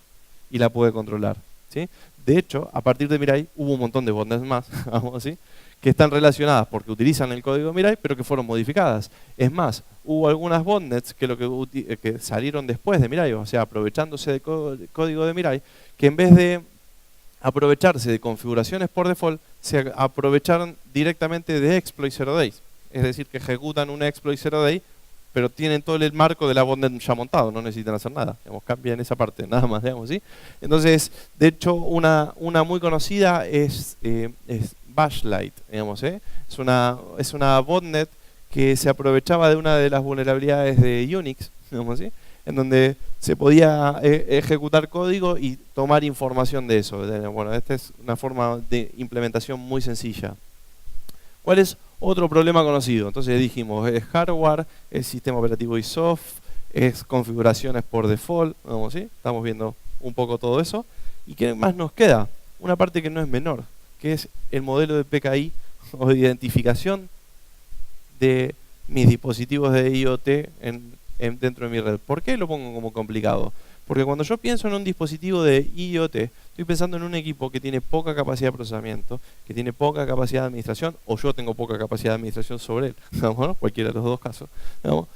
Speaker 2: Y la puede controlar, ¿sí? De hecho, a partir de Mirai hubo un montón de bondnets más, vamos así, que están relacionadas porque utilizan el código de Mirai, pero que fueron modificadas. Es más, hubo algunas bondnets que salieron después de Mirai, o sea, aprovechándose del código de Mirai, que en vez de aprovecharse de configuraciones por default, se aprovecharon directamente de exploit 0 days. Es decir, que ejecutan un exploit 0 day, pero tienen todo el marco de la bondnet ya montado, no necesitan hacer nada. Digamos, cambian esa parte, nada más, digamos, ¿sí? Entonces, de hecho, una muy conocida es Bashlight, digamos, ¿eh? Es una botnet que se aprovechaba de una de las vulnerabilidades de Unix, digamos, ¿sí? En donde se podía ejecutar código y tomar información de eso. Bueno, esta es una forma de implementación muy sencilla. ¿Cuál es otro problema conocido? Entonces dijimos, es hardware, es sistema operativo y soft, es configuraciones por default, digamos, ¿sí? Estamos viendo un poco todo eso. ¿Y qué más nos queda? Una parte que no es menor, que es el modelo de PKI o de identificación de mis dispositivos de IoT dentro de mi red. ¿Por qué lo pongo como complicado? Porque cuando yo pienso en un dispositivo de IoT, estoy pensando en un equipo que tiene poca capacidad de procesamiento, que tiene poca capacidad de administración, o yo tengo poca capacidad de administración sobre él, ¿no? Cualquiera de los dos casos, ¿no?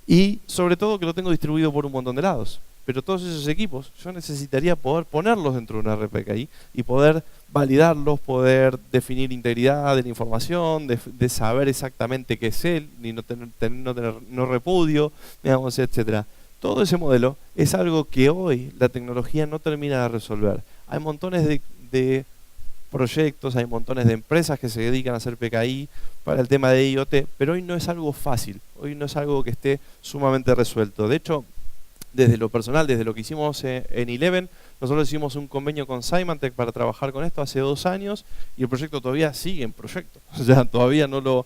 Speaker 2: Y sobre todo que lo tengo distribuido por un montón de lados. Pero todos esos equipos yo necesitaría poder ponerlos dentro de una RPKI y poder validarlos, poder definir integridad de la información, de saber exactamente qué es él, y no repudio, digamos, etcétera. Todo ese modelo es algo que hoy la tecnología no termina de resolver. Hay montones de proyectos, hay montones de empresas que se dedican a hacer PKI para el tema de IoT, pero hoy no es algo fácil, hoy no es algo que esté sumamente resuelto. De hecho, desde lo personal, desde lo que hicimos en Eleven, nosotros hicimos un convenio con Symantec para trabajar con esto hace 2 años y el proyecto todavía sigue en proyecto. O sea, todavía no lo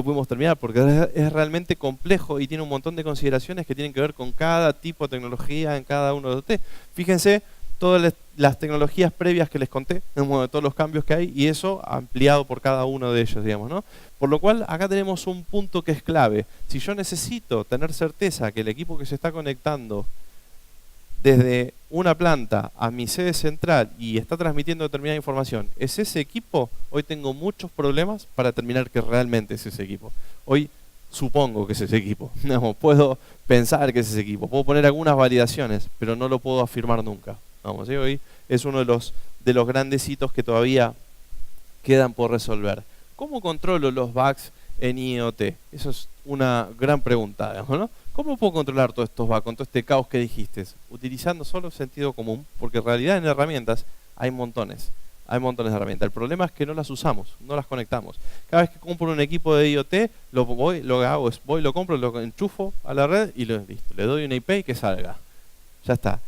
Speaker 2: pudimos terminar porque es realmente complejo y tiene un montón de consideraciones que tienen que ver con cada tipo de tecnología en cada uno de ustedes. Fíjense todas las tecnologías previas que les conté, de todos los cambios que hay, y eso ampliado por cada uno de ellos, digamos, ¿no? Por lo cual, acá tenemos un punto que es clave. Si yo necesito tener certeza que el equipo que se está conectando desde una planta a mi sede central y está transmitiendo determinada información, ¿es ese equipo? Hoy tengo muchos problemas para determinar que realmente es ese equipo. Hoy supongo que es ese equipo. Digamos, puedo pensar que es ese equipo. Puedo poner algunas validaciones, pero no lo puedo afirmar nunca. Vamos, ¿sí? Hoy es uno de los grandes hitos que todavía quedan por resolver. ¿Cómo controlo los bugs en IoT? Eso es una gran pregunta, digamos, ¿no? ¿Cómo puedo controlar todos estos bugs, con todo este caos que dijiste? Utilizando solo sentido común, porque en realidad en herramientas hay montones. Hay montones de herramientas. El problema es que no las usamos, no las conectamos. Cada vez que compro un equipo de IoT, lo que hago es lo compro, lo enchufo a la red y listo. Le doy una IP y que salga. Ya está.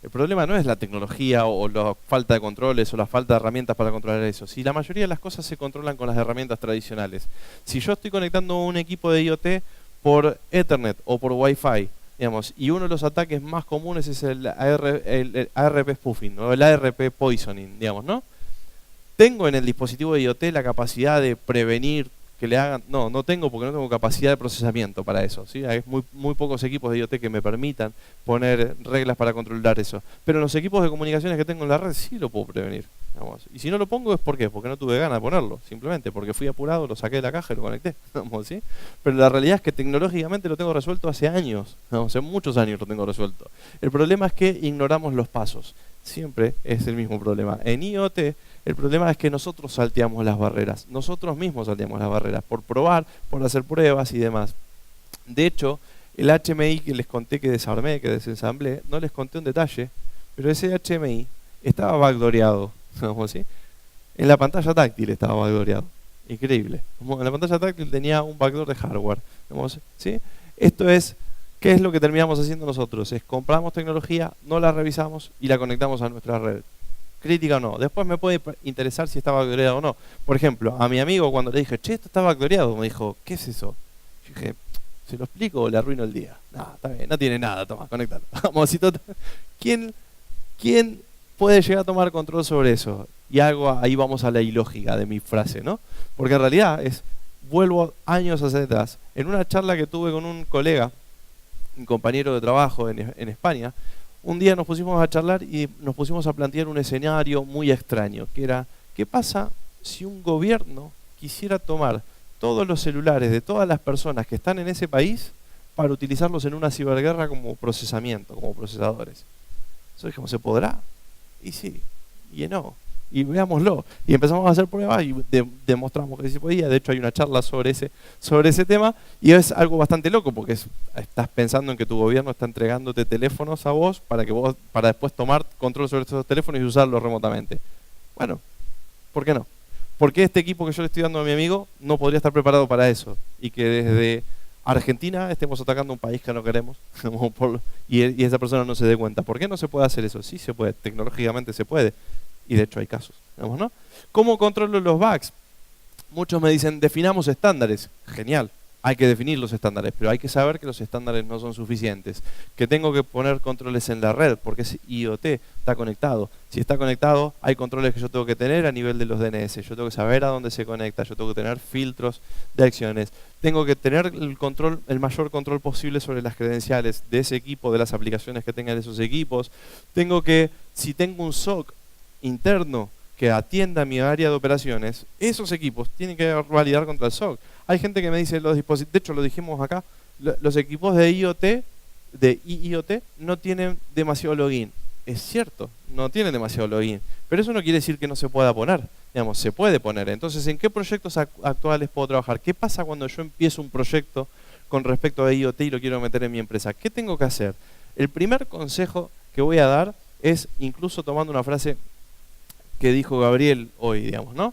Speaker 2: El problema no es la tecnología o la falta de controles o la falta de herramientas para controlar eso. Si la mayoría de las cosas se controlan con las herramientas tradicionales. Si yo estoy conectando un equipo de IoT por Ethernet o por Wi-Fi, digamos, y uno de los ataques más comunes es el ARP spoofing o el ARP poisoning, digamos, ¿no? ¿Tengo en el dispositivo de IoT la capacidad de prevenir que le hagan? No, no tengo porque no tengo capacidad de procesamiento para eso, ¿sí? Hay muy pocos equipos de IoT que me permitan poner reglas para controlar eso. Pero en los equipos de comunicaciones que tengo en la red sí lo puedo prevenir. Vamos. Y si no lo pongo es ¿por qué? Porque no tuve ganas de ponerlo, simplemente porque fui apurado, lo saqué de la caja y lo conecté. Vamos, ¿sí? Pero la realidad es que tecnológicamente lo tengo resuelto hace años, hace muchos años lo tengo resuelto. El problema es que ignoramos los pasos. Siempre es el mismo problema. En IoT el problema es que nosotros salteamos las barreras, nosotros mismos salteamos las barreras por probar, por hacer pruebas y demás. De hecho, el HMI que les conté que desarmé, que desensamblé, no les conté un detalle, pero ese HMI estaba backdooreado, ¿sí? En la pantalla táctil estaba backdooreado. Increíble. En la pantalla táctil tenía un backdoor de hardware, ¿sí? Esto es, ¿qué es lo que terminamos haciendo nosotros? Es compramos tecnología, no la revisamos y la conectamos a nuestra red. Crítica o no. Después me puede interesar si está backdooreado o no. Por ejemplo, a mi amigo cuando le dije, che, esto está backdooreado, me dijo, ¿qué es eso? Yo dije, ¿se lo explico o le arruino el día? No, está bien, no tiene nada, toma, conectalo. Vamos, si ¿Quién puede llegar a tomar control sobre eso? Y ahí vamos a la ilógica de mi frase, ¿no? Porque en realidad vuelvo años hacia atrás. En una charla que tuve con un colega, un compañero de trabajo en España, un día nos pusimos a charlar y nos pusimos a plantear un escenario muy extraño, que era, ¿qué pasa si un gobierno quisiera tomar todos los celulares de todas las personas que están en ese país para utilizarlos en una ciberguerra como procesamiento, como procesadores? Entonces dijimos, ¿se podrá? Y sí, y no. Y veámoslo. Y empezamos a hacer pruebas y demostramos que sí podía. De hecho, hay una charla sobre ese tema y es algo bastante loco porque estás pensando en que tu gobierno está entregándote teléfonos a vos para después tomar control sobre esos teléfonos y usarlos remotamente. Bueno, ¿por qué no? ¿Por qué este equipo que yo le estoy dando a mi amigo no podría estar preparado para eso? Y que desde Argentina estemos atacando un país que no queremos y esa persona no se dé cuenta. ¿Por qué no se puede hacer eso? Sí se puede, tecnológicamente se puede. Y de hecho hay casos, digamos, ¿no? ¿Cómo controlo los bugs? Muchos me dicen, definamos estándares. Genial, hay que definir los estándares, pero hay que saber que los estándares no son suficientes. Que tengo que poner controles en la red, porque es IoT, está conectado. Si está conectado, hay controles que yo tengo que tener a nivel de los DNS. Yo tengo que saber a dónde se conecta, yo tengo que tener filtros de acciones. Tengo que tener el mayor control posible sobre las credenciales de ese equipo, de las aplicaciones que tengan esos equipos. Si tengo un SOC interno que atienda mi área de operaciones, esos equipos tienen que validar contra el SOC. Hay gente que me dice, de hecho lo dijimos acá, los equipos de IoT no tienen demasiado login. Es cierto, no tienen demasiado login, pero eso no quiere decir que no se pueda poner. Digamos, se puede poner. Entonces, ¿en qué proyectos actuales puedo trabajar? ¿Qué pasa cuando yo empiezo un proyecto con respecto a IoT y lo quiero meter en mi empresa? ¿Qué tengo que hacer? El primer consejo que voy a dar es, incluso tomando una frase que dijo Gabriel hoy, digamos, ¿no?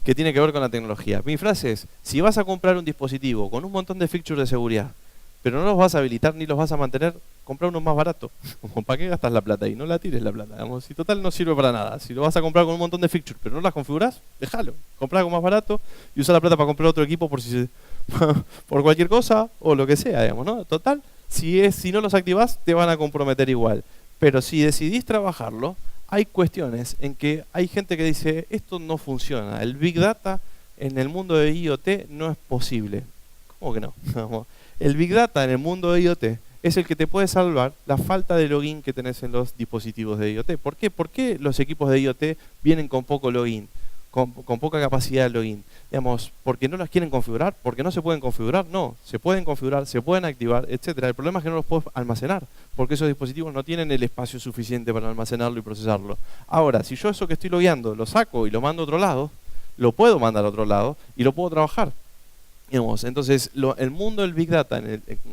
Speaker 2: Que tiene que ver con la tecnología. Mi frase es, si vas a comprar un dispositivo con un montón de features de seguridad, pero no los vas a habilitar ni los vas a mantener, compra uno más barato. ¿Para qué gastas la plata? Y no la tires la plata. Digamos, si total no sirve para nada. Si lo vas a comprar con un montón de features, pero no las configuras, déjalo. Comprá algo más barato y usa la plata para comprar otro equipo por cualquier cosa o lo que sea, digamos, ¿no? Total, si no los activás, te van a comprometer igual. Pero si decidís trabajarlo, hay cuestiones en que hay gente que dice, esto no funciona, el Big Data en el mundo de IoT no es posible. ¿Cómo que no? El Big Data en el mundo de IoT es el que te puede salvar la falta de login que tenés en los dispositivos de IoT. ¿Por qué? ¿Por qué los equipos de IoT vienen con poco login? con poca capacidad de login. Digamos, ¿porque no las quieren configurar? ¿Porque no se pueden configurar? No, se pueden configurar, se pueden activar, etcétera. El problema es que no los puedo almacenar, porque esos dispositivos no tienen el espacio suficiente para almacenarlo y procesarlo. Ahora, si yo eso que estoy logueando lo saco y lo mando a otro lado, lo puedo mandar a otro lado y lo puedo trabajar. Digamos, entonces, el mundo del Big Data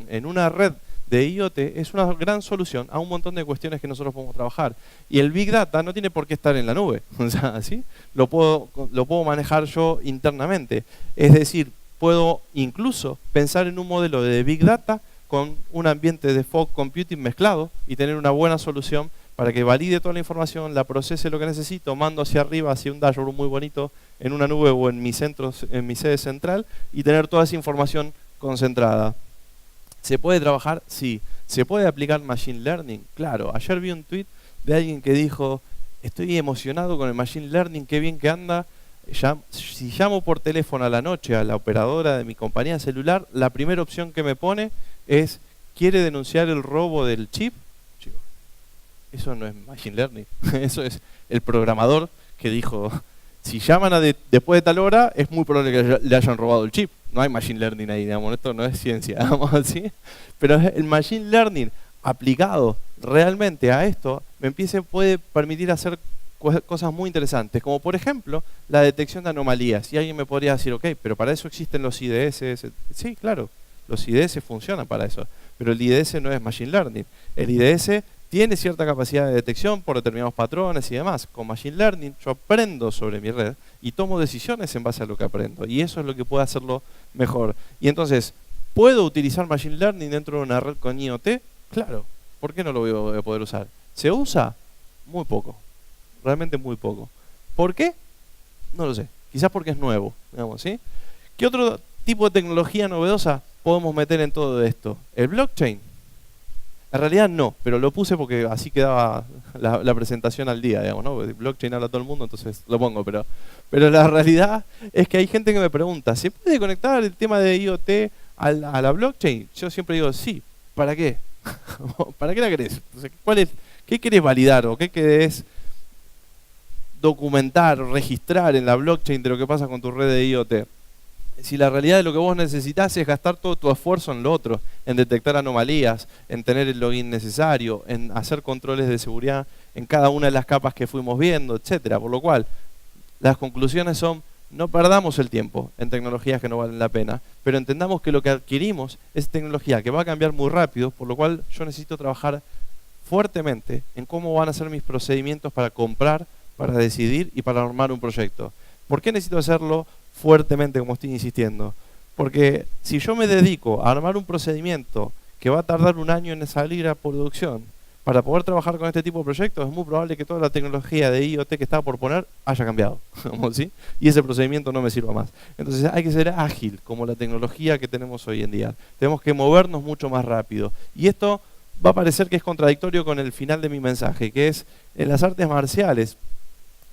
Speaker 2: en una red de IoT es una gran solución a un montón de cuestiones que nosotros podemos trabajar. Y el Big Data no tiene por qué estar en la nube. O sea, ¿sí? Lo puedo manejar yo internamente. Es decir, puedo incluso pensar en un modelo de Big Data con un ambiente de fog computing mezclado y tener una buena solución para que valide toda la información, la procese lo que necesito, mando hacia arriba, hacia un dashboard muy bonito en una nube o en mi sede central y tener toda esa información concentrada. ¿Se puede trabajar? Sí. ¿Se puede aplicar Machine Learning? Claro. Ayer vi un tweet de alguien que dijo, estoy emocionado con el Machine Learning, qué bien que anda. Si llamo por teléfono a la noche a la operadora de mi compañía celular, la primera opción que me pone es, ¿quiere denunciar el robo del chip? Chico, eso no es Machine Learning. Eso es el programador que dijo, si llaman después de tal hora, es muy probable que le hayan robado el chip. No hay Machine Learning ahí, digamos, esto no es ciencia, digamos así. Pero el Machine Learning aplicado realmente a esto puede permitir hacer cosas muy interesantes, como por ejemplo la detección de anomalías. Y alguien me podría decir, ok, pero para eso existen los IDS. Sí, claro, los IDS funcionan para eso, pero el IDS no es Machine Learning. El IDS tiene cierta capacidad de detección por determinados patrones y demás. Con Machine Learning yo aprendo sobre mi red y tomo decisiones en base a lo que aprendo. Y eso es lo que puede hacerlo mejor. Y entonces, ¿puedo utilizar Machine Learning dentro de una red con IoT? Claro. ¿Por qué no lo voy a poder usar? ¿Se usa? Muy poco. Realmente muy poco. ¿Por qué? No lo sé. Quizás porque es nuevo, digamos, ¿sí? ¿Qué otro tipo de tecnología novedosa podemos meter en todo esto? ¿El blockchain? En realidad no, pero lo puse porque así quedaba la presentación al día, digamos, ¿no? Blockchain habla todo el mundo, entonces lo pongo, pero la realidad es que hay gente que me pregunta, ¿se puede conectar el tema de IoT a la blockchain? Yo siempre digo, sí, ¿para qué? ¿Para qué la querés? Entonces, ¿qué querés validar o qué querés documentar, registrar en la blockchain de lo que pasa con tu red de IoT? Si la realidad de lo que vos necesitas es gastar todo tu esfuerzo en lo otro, en detectar anomalías, en tener el login necesario, en hacer controles de seguridad en cada una de las capas que fuimos viendo, etcétera. Por lo cual, las conclusiones son, no perdamos el tiempo en tecnologías que no valen la pena, pero entendamos que lo que adquirimos es tecnología que va a cambiar muy rápido, por lo cual yo necesito trabajar fuertemente en cómo van a ser mis procedimientos para comprar, para decidir y para armar un proyecto. ¿Por qué necesito hacerlo fuertemente, como estoy insistiendo? Porque si yo me dedico a armar un procedimiento que va a tardar un año en salir a producción para poder trabajar con este tipo de proyectos, es muy probable que toda la tecnología de IoT que estaba por poner haya cambiado, ¿sí? Y ese procedimiento no me sirva más. Entonces hay que ser ágil, como la tecnología que tenemos hoy en día. Tenemos que movernos mucho más rápido. Y esto va a parecer que es contradictorio con el final de mi mensaje, que es en las artes marciales,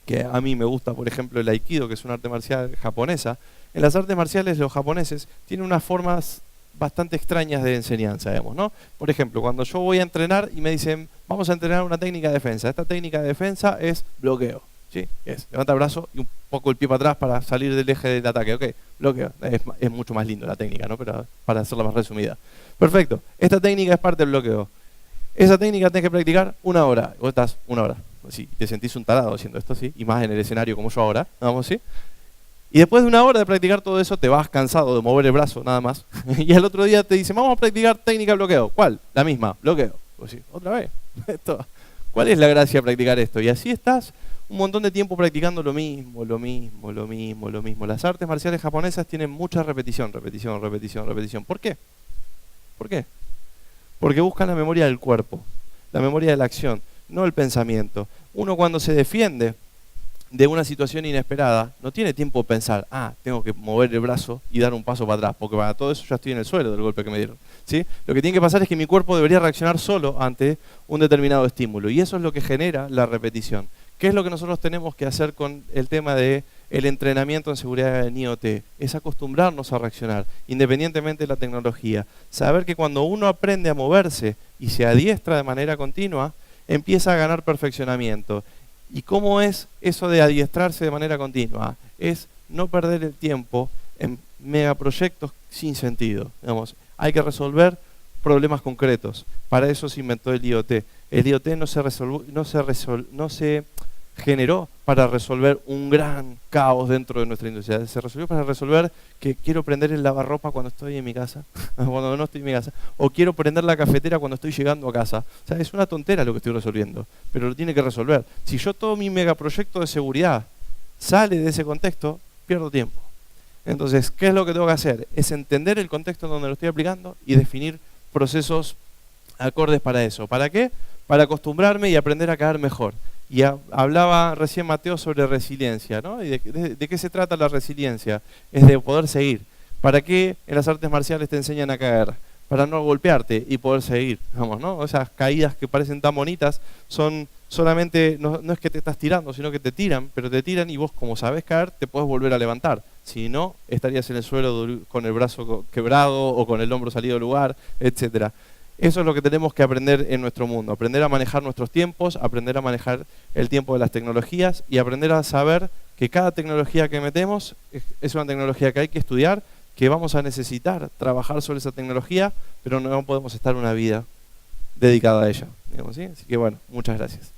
Speaker 2: que a mí me gusta, por ejemplo, el Aikido, que es un arte marcial japonesa. En las artes marciales los japoneses tienen unas formas bastante extrañas de enseñanza, digamos, ¿no? Por ejemplo, cuando yo voy a entrenar y me dicen, vamos a entrenar una técnica de defensa. Esta técnica de defensa es bloqueo, ¿sí? Es levanta el brazo y un poco el pie para atrás para salir del eje del ataque, ¿ok? Bloqueo. Es mucho más lindo la técnica, ¿no? Pero para hacerla más resumida. Perfecto. Esta técnica es parte del bloqueo. Esa técnica tenés que practicar 1 hora. Vos estás 1 hora. Sí, te sentís un tarado haciendo esto, ¿sí? Y más en el escenario como yo ahora, vamos, ¿sí? Y después de 1 hora de practicar todo eso, te vas cansado de mover el brazo, nada más. Y al otro día te dicen, vamos a practicar técnica de bloqueo. ¿Cuál? La misma, bloqueo. Pues sí, otra vez. ¿Cuál es la gracia de practicar esto? Y así estás un montón de tiempo practicando lo mismo. Las artes marciales japonesas tienen mucha repetición. ¿Por qué? ¿Por qué? Porque buscan la memoria del cuerpo, la memoria de la acción, no el pensamiento. Uno cuando se defiende de una situación inesperada, no tiene tiempo de pensar, tengo que mover el brazo y dar un paso para atrás, porque para todo eso ya estoy en el suelo del golpe que me dieron, ¿sí? Lo que tiene que pasar es que mi cuerpo debería reaccionar solo ante un determinado estímulo, y eso es lo que genera la repetición. ¿Qué es lo que nosotros tenemos que hacer con el tema de el entrenamiento en seguridad en IoT? Es acostumbrarnos a reaccionar, independientemente de la tecnología. Saber que cuando uno aprende a moverse y se adiestra de manera continua, empieza a ganar perfeccionamiento. ¿Y cómo es eso de adiestrarse de manera continua? Es no perder el tiempo en megaproyectos sin sentido. Digamos, hay que resolver problemas concretos. Para eso se inventó el IoT. El IoT no se generó para resolver un gran caos dentro de nuestra industria. Se resolvió para resolver que quiero prender el lavarropa cuando estoy en mi casa, cuando no estoy en mi casa, o quiero prender la cafetera cuando estoy llegando a casa. O sea, es una tontera lo que estoy resolviendo, pero lo tiene que resolver. Si yo todo mi megaproyecto de seguridad sale de ese contexto, pierdo tiempo. Entonces, ¿qué es lo que tengo que hacer? Es entender el contexto en donde lo estoy aplicando y definir procesos acordes para eso. ¿Para qué? Para acostumbrarme y aprender a caer mejor. Y hablaba recién Mateo sobre resiliencia, ¿no? ¿Y de qué se trata la resiliencia? Es de poder seguir. ¿Para qué en las artes marciales te enseñan a caer? Para no golpearte y poder seguir, digamos, ¿no? Esas caídas que parecen tan bonitas son solamente, no es que te estás tirando, sino que te tiran, pero te tiran y vos, como sabés caer, te podés volver a levantar. Si no, estarías en el suelo con el brazo quebrado o con el hombro salido del lugar, etcétera. Eso es lo que tenemos que aprender en nuestro mundo, aprender a manejar nuestros tiempos, aprender a manejar el tiempo de las tecnologías y aprender a saber que cada tecnología que metemos es una tecnología que hay que estudiar, que vamos a necesitar trabajar sobre esa tecnología, pero no podemos estar una vida dedicada a ella. Digamos, ¿sí? Así que bueno, muchas gracias.